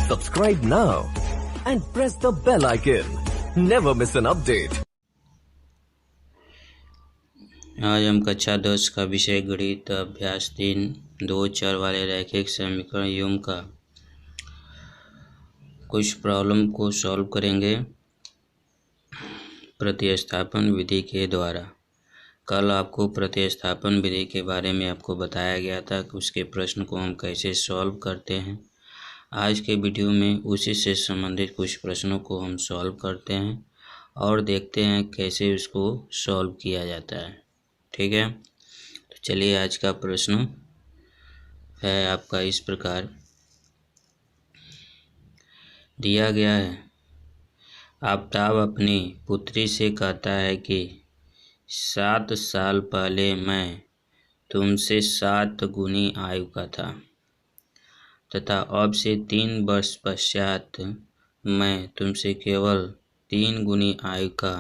Subscribe now and press the bell icon. Never miss an update. आज हम कक्षा 10 का विषय गणित अभ्यास 3 दो चर वाले रैखिक समीकरण युग्म का कुछ प्रॉब्लम को सॉल्व करेंगे प्रतिस्थापन विधि के द्वारा। कल आपको प्रतिस्थापन विधि के बारे में आपको बताया गया था कि उसके प्रश्न को हम कैसे सॉल्व करते हैं। आज के वीडियो में उसी से संबंधित कुछ प्रश्नों को हम सॉल्व करते हैं और देखते हैं कैसे उसको सॉल्व किया जाता है। ठीक है, तो चलिए आज का प्रश्न है आपका इस प्रकार दिया गया है। आफताब अपनी पुत्री से कहता है कि 7 साल पहले मैं तुमसे 7 गुनी आयु का था तथा अब से 3 वर्ष पश्चात मैं तुमसे केवल 3 गुनी आयु का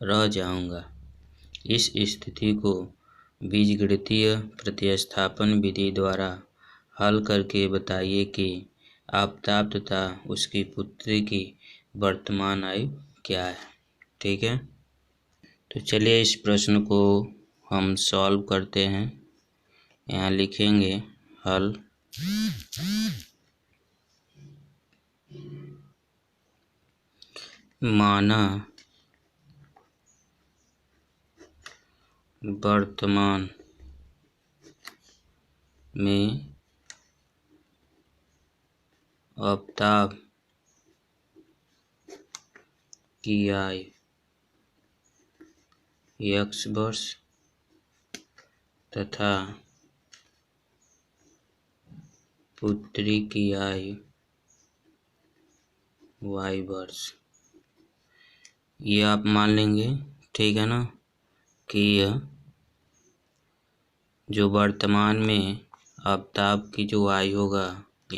रह जाऊंगा। इस स्थिति को बीजगणितीय प्रतिस्थापन विधि द्वारा हल करके बताइए कि आफताब तथा उसकी पुत्री की वर्तमान आयु क्या है। ठीक है, तो चलिए इस प्रश्न को हम सॉल्व करते हैं। यहाँ लिखेंगे हल। माना वर्तमान में आफताब की आयु x वर्ष तथा पुत्री की आयु y वर्ष। ये आप मान लेंगे, ठीक है ना, कि यह जो वर्तमान में आफताब की जो आयु होगा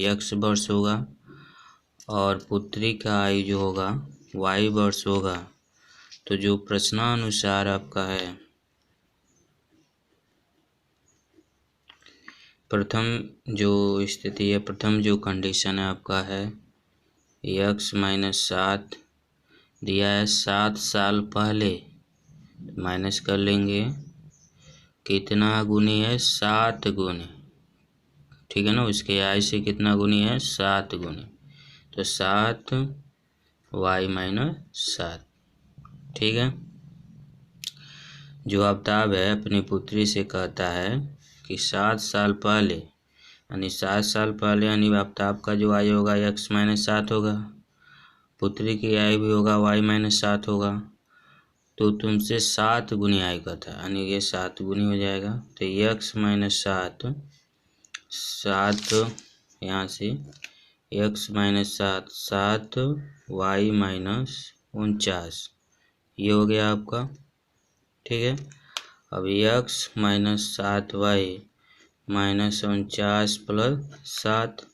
x वर्ष होगा और पुत्री का आयु जो होगा y वर्ष होगा। तो जो प्रश्नानुसार आपका है प्रथम जो स्थिति है, प्रथम जो कंडीशन है आपका है x माइनस 7 दिया है। 7 साल पहले माइनस कर लेंगे, कितना गुनी है 7 गुनी, ठीक है ना। उसके आय से कितना गुनी है 7 गुनी, तो 7 y माइनस 7। ठीक है, जो आफताब है अपनी पुत्री से कहता है कि 7 साल पहले, यानी 7 साल पहले यानी आफताब का जो आयु होगा x माइनस 7 होगा, पुत्री की आयु भी होगा y माइनस 7 होगा। तो तुमसे 7 गुनी आयु का था, यानी ये 7 गुनी हो जाएगा। तो x माइनस 7 यहाँ से x माइनस 7 y माइनस 49 ये हो गया आपका। ठीक है, अब x minus 7y minus 49 plus 7,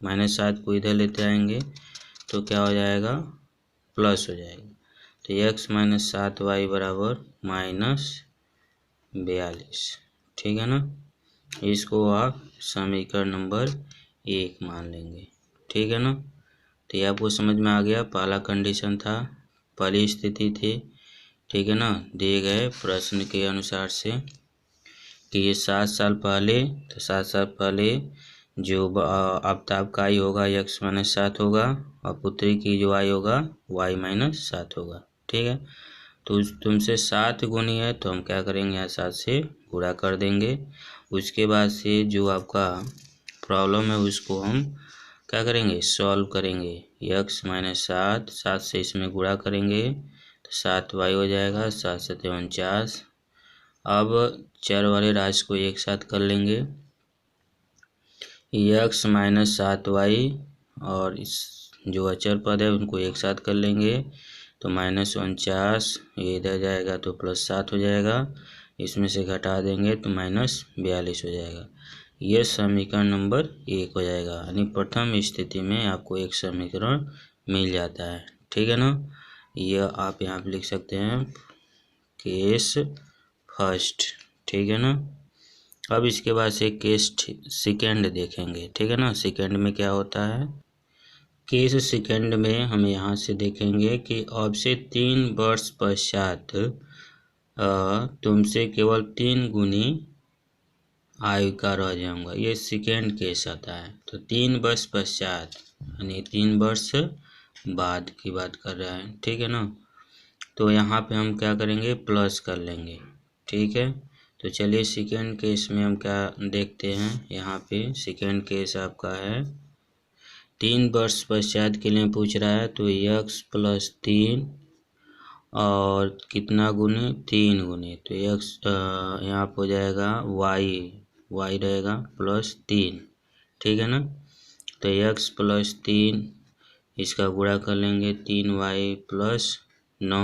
minus 7 को इधर लेते आएंगे तो क्या हो जाएगा प्लस हो जाएगा। तो x माइनस 7y बराबर माइनस 42। ठीक है ना, इसको आप समीकरण नंबर 1 मान लेंगे। ठीक है ना, तो ये आपको समझ में आ गया। पहला कंडीशन था, पहली स्थिति थी, ठीक है ना, दिए गए प्रश्न के अनुसार से कि ये 7 साल पहले, तो 7 साल पहले जो आफताब का आयु होगा x माइनस 7 होगा और पुत्री की जो आयु होगा y माइनस 7 होगा। ठीक है, तो तुमसे 7 गुनी है तो हम क्या करेंगे यहाँ 7 से गुणा कर देंगे। उसके बाद से जो आपका प्रॉब्लम है उसको हम क्या करेंगे सॉल्व करेंगे। x माइनस 7 से इसमें गुणा करेंगे तो 7y हो जाएगा, 7 7 49। अब चर वाले राशि को एक साथ कर लेंगे, x माइनस 7y और इस जो अचर पद है उनको एक साथ कर लेंगे तो माइनस 49, ये इधर जाएगा तो प्लस 7 हो जाएगा, इसमें से घटा देंगे तो माइनस 42 हो जाएगा। यह समीकरण नंबर 1 हो जाएगा, यानी प्रथम स्थिति में आपको एक समीकरण मिल जाता है। ठीक है ना, यह आप यहाँ पे लिख सकते हैं केस फर्स्ट। ठीक है ना, अब इसके बाद से केस सेकेंड देखेंगे। ठीक है ना, सेकेंड में क्या होता है केस सेकंड में हम यहाँ से देखेंगे कि अब से 3 वर्ष पश्चात तुमसे केवल 3 गुनी आयु का रह जाऊंगा। ये सेकेंड केस आता है। तो 3 वर्ष पश्चात यानी 3 वर्ष बाद की बात कर रहा है, ठीक है ना। तो यहाँ पे हम क्या करेंगे, प्लस कर लेंगे, ठीक है। तो चलिए सेकेंड केस में हम क्या देखते हैं। यहाँ पे सेकेंड केस आपका है 3 वर्ष पश्चात के लिए पूछ रहा है। तो x + 3 और कितना गुने, 3 गुने। तो x यहाँ पर हो जाएगा y रहेगा +3, ठीक है ना। तो x + 3 इसका गुणा कर लेंगे 3y + 9।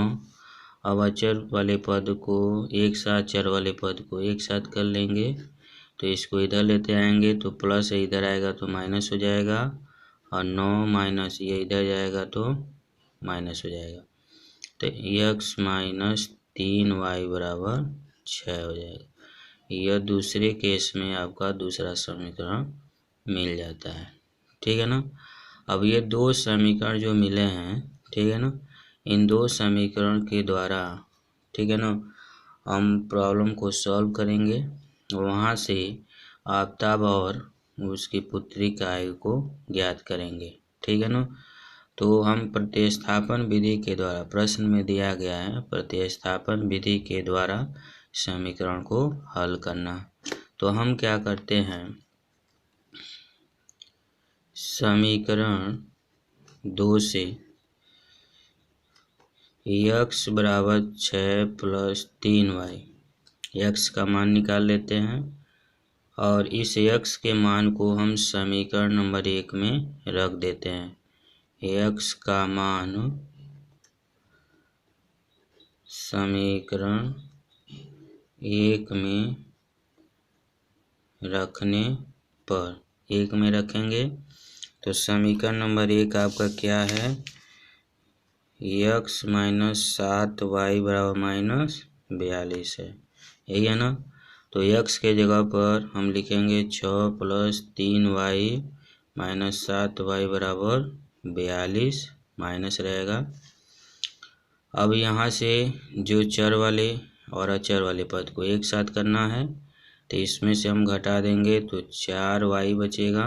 अब अचर वाले पद को एक साथ, चर वाले पद को एक साथ कर लेंगे। तो इसको इधर लेते आएंगे तो प्लस है, इधर आएगा तो माइनस हो जाएगा, और 9 माइनस ये इधर जाएगा तो माइनस हो जाएगा। तो x - 3y = 6 हो जाएगा। यह दूसरे केस में आपका दूसरा समीकरण मिल जाता है, ठीक है ना। अब ये 2 समीकरण जो मिले हैं, ठीक है ना, इन 2 समीकरण के द्वारा, ठीक है ना, हम प्रॉब्लम को सॉल्व करेंगे। वहाँ से आफ्ताब और उसकी पुत्री का आयु को ज्ञात करेंगे, ठीक है ना। तो हम प्रतिस्थापन विधि के द्वारा, प्रश्न में दिया गया है प्रतिस्थापन विधि के द्वारा समीकरण को हल करना। तो हम क्या करते हैं, समीकरण 2 से x = 6 + 3y, x का मान निकाल लेते हैं। और इस x के मान को हम समीकरण नंबर 1 में रख देते हैं। x का मान समीकरण 1 में रखने पर 1 में रखेंगे तो समीकरण नंबर 1 आपका क्या है, x - 7y = -42 है, यही है ना। तो x के जगह पर हम लिखेंगे 6 + 3y - 7y = 42 माइनस रहेगा। अब यहाँ से जो चर वाले और अचर वाले पद को एक साथ करना है, तो इसमें से हम घटा देंगे तो 4y बचेगा,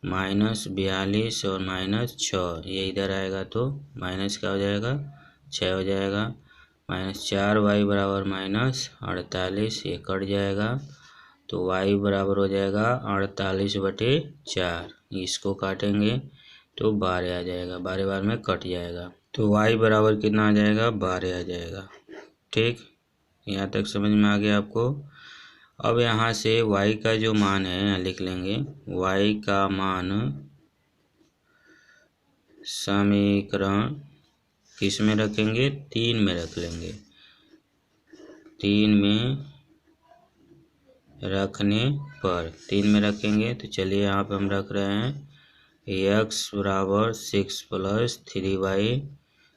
-42 और -6 ये इधर आएगा तो माइनस का हो जाएगा, 6 हो जाएगा। -4y = -48, ये कट जाएगा तो y बराबर हो जाएगा 48/4। इसको काटेंगे तो 12 आ जाएगा, 12 बार में कट जाएगा। तो y बराबर कितना आ जाएगा, 12 आ जाएगा, ठीक। यहाँ तक समझ में आ गया आपको। अब यहाँ से y का जो मान है यहाँ लिख लेंगे। y का मान समीकरण किस में रखेंगे, 3 में रख लेंगे। 3 में रखने पर 3 में रखेंगे तो चलिए यहाँ पे हम रख रहे हैं x = 6 + 3y।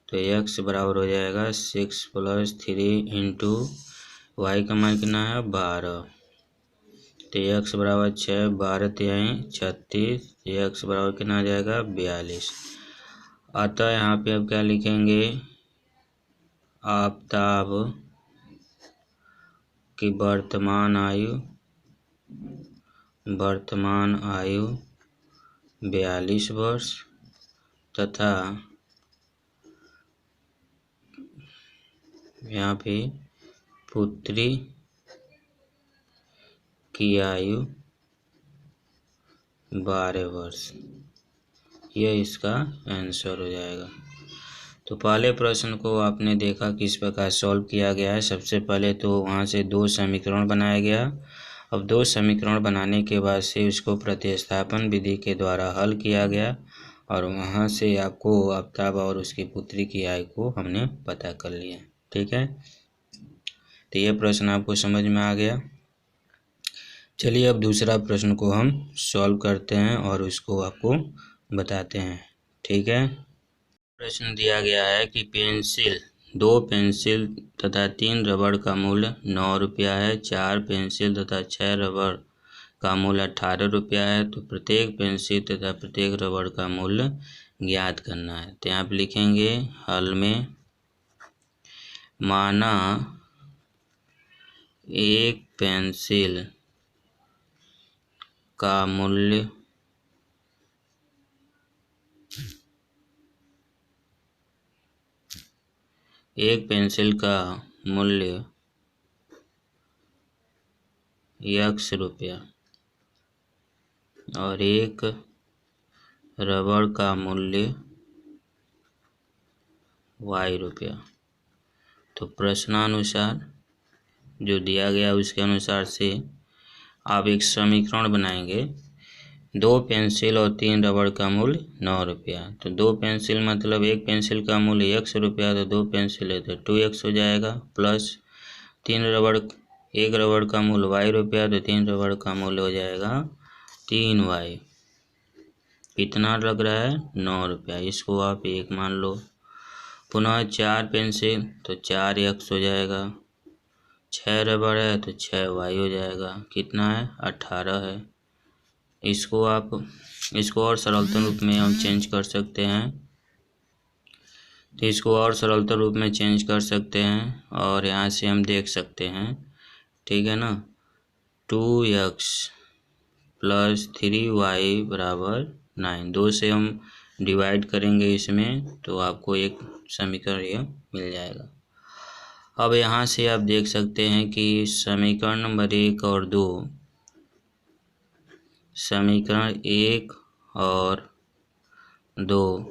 तो x बराबर हो जाएगा 6 + 3 इंटू y का मान कितना है, 12। तो x बराबर 6, 12 × 36, x बराबर कितना आ जाएगा, 42। अतः यहाँ पे अब क्या लिखेंगे, आफ्ताब की वर्तमान आयु 42 वर्ष तथा यहाँ पे पुत्री की आयु 12 वर्ष। यह इसका आंसर हो जाएगा। तो पहले प्रश्न को आपने देखा किस प्रकार सॉल्व किया गया है। सबसे पहले तो वहाँ से 2 समीकरण बनाया गया। अब 2 समीकरण बनाने के बाद से उसको प्रतिस्थापन विधि के द्वारा हल किया गया और वहाँ से आपको आफ्ताब और उसकी पुत्री की आयु को हमने पता कर लिया, ठीक है। तो यह प्रश्न आपको समझ में आ गया। चलिए अब दूसरा प्रश्न को हम सॉल्व करते हैं और उसको आपको बताते हैं, ठीक है। प्रश्न दिया गया है कि 2 पेंसिल तथा 3 रबड़ का मूल्य 9 रुपया है। 4 पेंसिल तथा 6 रबड़ का मूल्य 18 रुपया है। तो प्रत्येक पेंसिल तथा प्रत्येक रबड़ का मूल्य ज्ञात करना है। तो यहाँ पे लिखेंगे हल में माना एक पेंसिल का मूल्य X रुपया और एक रबड़ का मूल्य Y रुपया। तो प्रश्नानुसार जो दिया गया उसके अनुसार से आप एक समीकरण बनाएंगे। 2 पेंसिल और 3 रबड़ का मूल्य 9 रुपया। तो 2 पेंसिल मतलब एक पेंसिल का मूल्य X रुपया, तो 2 पेंसिल है तो 2X हो जाएगा, प्लस 1 रबड़ का मूल्य Y रुपया, तो 3 रबड़ का मूल्य हो जाएगा 3Y। कितना लग रहा है? 9 रुपया। इसको आप 1 मान लो। पुनः 4 पेंसिल तो 4X हो जाएगा, 6 रबड़ है तो 6Y हो जाएगा। कितना है? 18 है। इसको और सरलतम रूप में हम चेंज कर सकते हैं। तो इसको और सरलतम रूप में चेंज कर सकते हैं और यहाँ से हम देख सकते हैं, ठीक है ना, 2X प्लस 3Y बराबर 9। 2 से हम डिवाइड करेंगे इसमें तो आपको एक समीकरण यह मिल जाएगा। अब यहाँ से आप देख सकते हैं कि समीकरण नंबर 1 और 2, समीकरण 1 और 2,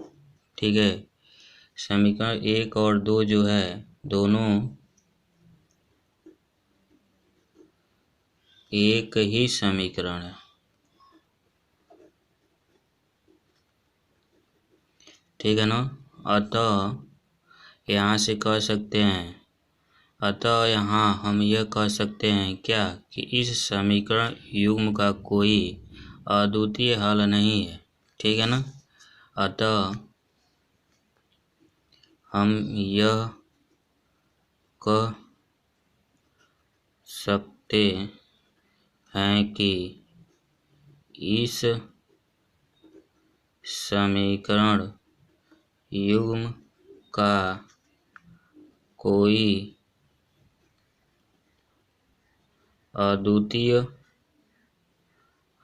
ठीक है, समीकरण 1 और 2 जो है दोनों एक ही समीकरण है, ठीक है ना। अतः यहाँ से कह सकते हैं, अतः यहाँ हम यह कह सकते हैं क्या कि इस समीकरण युग्म का कोई अद्वितीय हल नहीं है, ठीक है ना। अतः हम यह कह सकते हैं कि इस समीकरण युग्म का कोई अद्वितीय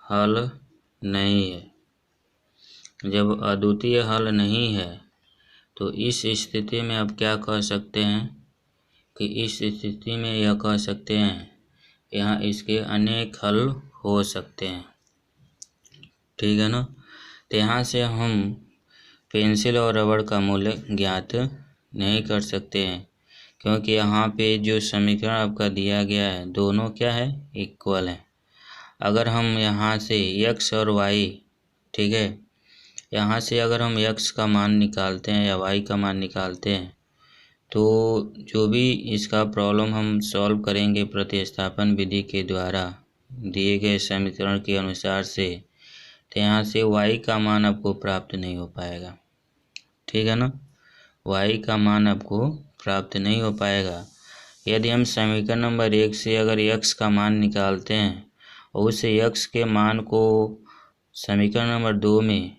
हल नहीं है। जब अद्वितीय हल नहीं है तो इस स्थिति में आप क्या कह सकते हैं कि इस स्थिति में यह कह सकते हैं यहाँ इसके अनेक हल हो सकते हैं, ठीक है ना। तो यहाँ से हम पेंसिल और रबड़ का मूल्य ज्ञात नहीं कर सकते हैं क्योंकि यहाँ पे जो समीकरण आपका दिया गया है दोनों क्या है? इक्वल है। अगर हम यहाँ से X और Y, ठीक है, यहाँ से अगर हम X का मान निकालते हैं या Y का मान निकालते हैं तो जो भी इसका प्रॉब्लम हम सॉल्व करेंगे प्रतिस्थापन विधि के द्वारा दिए गए समीकरण के अनुसार से, तो यहाँ से Y का मान आपको प्राप्त नहीं हो पाएगा, ठीक है ना। Y का मान आपको प्राप्त नहीं हो पाएगा। यदि हम समीकरण नंबर 1 से अगर X का मान निकालते हैं और उस X के मान को समीकरण नंबर 2 में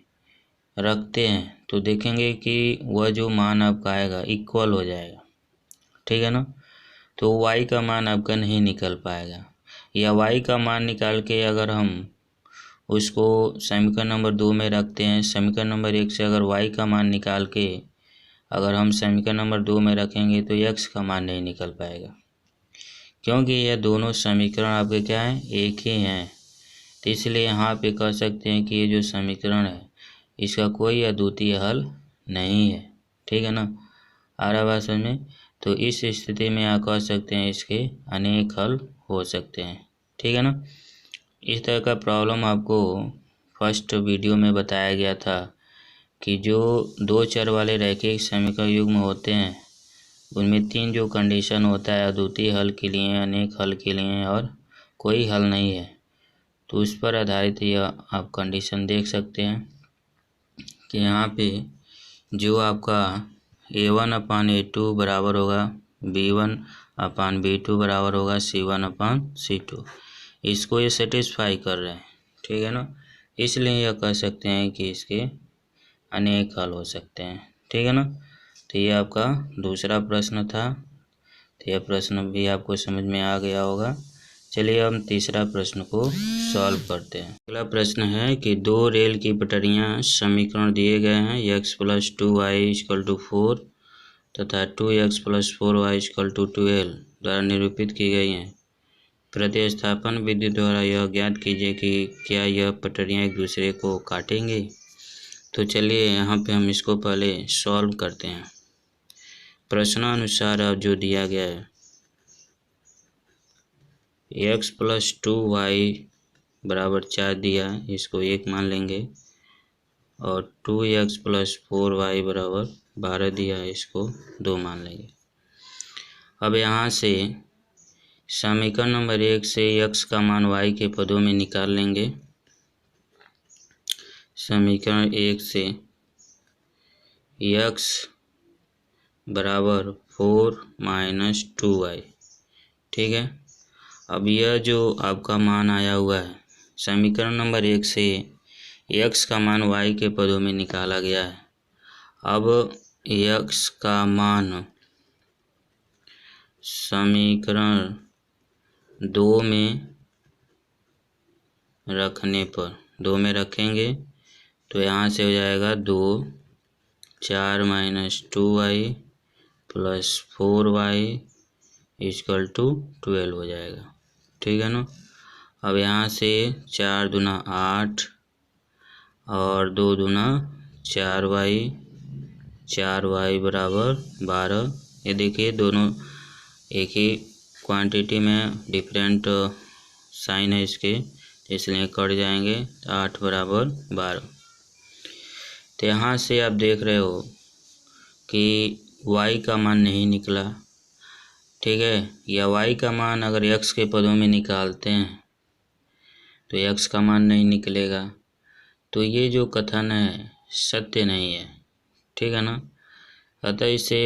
रखते हैं तो देखेंगे कि वह जो मान आपका आएगा इक्वल हो जाएगा, ठीक है ना। तो Y का मान आपका नहीं निकल पाएगा, या Y का मान निकाल के अगर हम उसको समीकरण नंबर 2 में रखते हैं, समीकरण नंबर 1 से अगर Y का मान निकाल के अगर हम समीकरण नंबर 2 में रखेंगे तो X का मान नहीं निकल पाएगा क्योंकि यह दोनों समीकरण आपके क्या हैं? एक ही हैं। तो इसलिए यहाँ पे कह सकते हैं कि ये जो समीकरण है इसका कोई अद्वितीय हल नहीं है, ठीक है ना। आ रहा बात समझ में? तो इस स्थिति में आप कह सकते हैं इसके अनेक हल हो सकते हैं, ठीक है ना। इस तरह का प्रॉब्लम आपको फर्स्ट वीडियो में बताया गया था कि जो 2 चर वाले रैखिक समीकरण युग्म होते हैं उनमें 3 जो कंडीशन होता है अद्वितीय हल के लिए, अनेक हल के लिए और कोई हल नहीं है, तो उस पर आधारित यह आप कंडीशन देख सकते हैं कि यहाँ पे जो आपका A1/A2 बराबर होगा B1/B2 बराबर होगा C1/C2, इसको ये सेटिस्फाई कर रहे हैं, ठीक है ना। इसलिए यह कह सकते हैं कि इसके अनेक हल हो सकते हैं, ठीक है ना। तो ये आपका दूसरा प्रश्न था। तो यह प्रश्न भी आपको समझ में आ गया होगा। चलिए हम तीसरा प्रश्न को सॉल्व करते हैं। अगला प्रश्न है कि दो रेल की पटरियां समीकरण दिए गए हैं x + 2y = 4 तथा 2x + 4y = 12 द्वारा निरूपित की गई हैं। प्रतिस्थापन विधि द्वारा यह ज्ञात कीजिए कि क्या यह पटरियां एक दूसरे को काटेंगी। तो चलिए यहाँ पे हम इसको पहले सॉल्व करते हैं। प्रश्नानुसार अब जो दिया गया है x + 2y = 4 दिया है, इसको 1 मान लेंगे, और 2x + 4y = 12 दिया है, इसको 2 मान लेंगे। अब यहाँ से समीकरण नंबर 1 से x का मान y के पदों में निकाल लेंगे। समीकरण 1 से x = 4 - 2y, ठीक है। अब यह जो आपका मान आया हुआ है, समीकरण नंबर 1 से x का मान y के पदों में निकाला गया है। अब x का मान समीकरण 2 में रखने पर 2 में रखेंगे तो यहाँ से हो जाएगा 2 4 - 2y + 4y = 12 हो जाएगा, ठीक है ना। अब यहाँ से 4 दूना 8 और 2 दूना 4y, 4y = 12। ये देखिए दोनों एक ही क्वांटिटी में डिफरेंट साइन है इसके, इसलिए कट जाएंगे। 8 = 12। तो यहाँ से आप देख रहे हो कि y का मान नहीं निकला, ठीक है। या y का मान अगर x के पदों में निकालते हैं तो x का मान नहीं निकलेगा। तो ये जो कथन है सत्य नहीं है, ठीक है ना। अतः इससे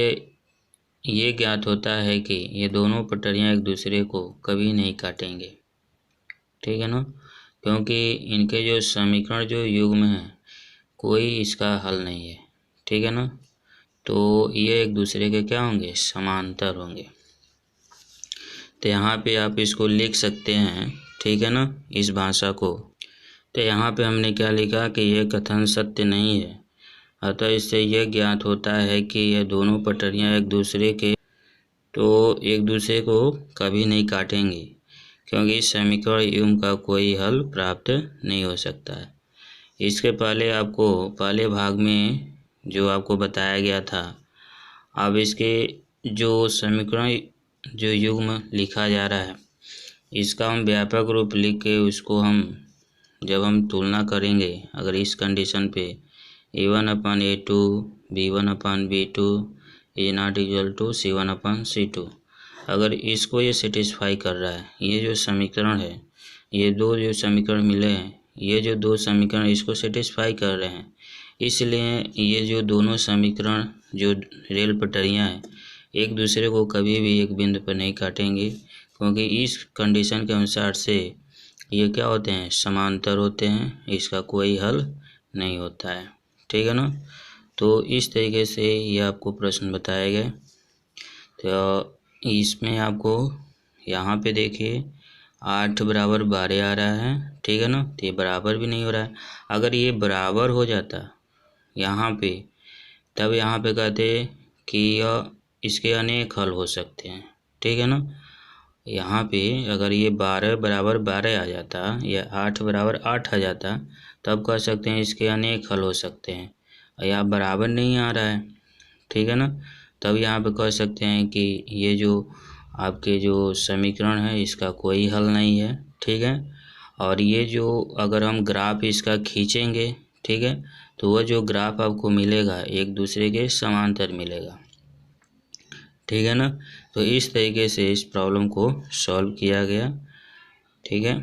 ये ज्ञात होता है कि ये दोनों पटरियां एक दूसरे को कभी नहीं काटेंगे, ठीक है ना, क्योंकि इनके जो समीकरण जो युग्म है कोई इसका हल नहीं है, ठीक है ना। तो ये एक दूसरे के क्या होंगे, समांतर होंगे। तो यहाँ पे आप इसको लिख सकते हैं, ठीक है ना, इस भाषा को। तो यहाँ पे हमने क्या लिखा कि यह कथन सत्य नहीं है, अतः इससे यह ज्ञात होता है कि यह दोनों पटरियां एक दूसरे को कभी नहीं काटेंगी, क्योंकि समीकरण युग्म का कोई हल प्राप्त नहीं हो सकता है। इसके पहले भाग में जो आपको बताया गया था, अब इसके जो समीकरण जो युग्म लिखा जा रहा है इसका हम व्यापक रूप लिख के उसको जब हम तुलना करेंगे, अगर इस कंडीशन पे A1/A2 B1/B2 ≠ C1/C2, अगर इसको ये सेटिस्फाई कर रहा है, ये जो समीकरण है, ये दो जो समीकरण मिले हैं, ये जो दो समीकरण इसको सेटिस्फाई कर रहे हैं, इसलिए ये जो दोनों समीकरण जो रेल पटरियां हैं एक दूसरे को कभी भी एक बिंदु पर नहीं काटेंगे, क्योंकि इस कंडीशन के अनुसार से ये क्या होते हैं, समांतर होते हैं, इसका कोई हल नहीं होता है, ठीक है ना। तो इस तरीके से ये आपको प्रश्न बताए गए। तो इसमें आपको यहाँ पे देखिए 8 = 12 आ रहा है, ठीक है ना। तो ये बराबर भी नहीं हो रहा है। अगर ये बराबर हो जाता यहाँ पे, तब यहाँ पे कहते कि इसके अनेक हल हो सकते हैं, ठीक है ना। यहाँ पे अगर ये 12 = 12 आ जाता या 8 = 8 आ जाता, तब कह सकते हैं इसके अनेक हल हो सकते हैं। यहाँ बराबर नहीं आ रहा है, ठीक है ना, तब यहाँ पे कह सकते हैं कि ये जो आपके जो समीकरण है इसका कोई हल नहीं है, ठीक है। और ये जो अगर हम ग्राफ इसका खींचेंगे, ठीक है, तो वह जो ग्राफ आपको मिलेगा एक दूसरे के समांतर मिलेगा, ठीक है ना। तो इस तरीके से इस प्रॉब्लम को सॉल्व किया गया, ठीक है।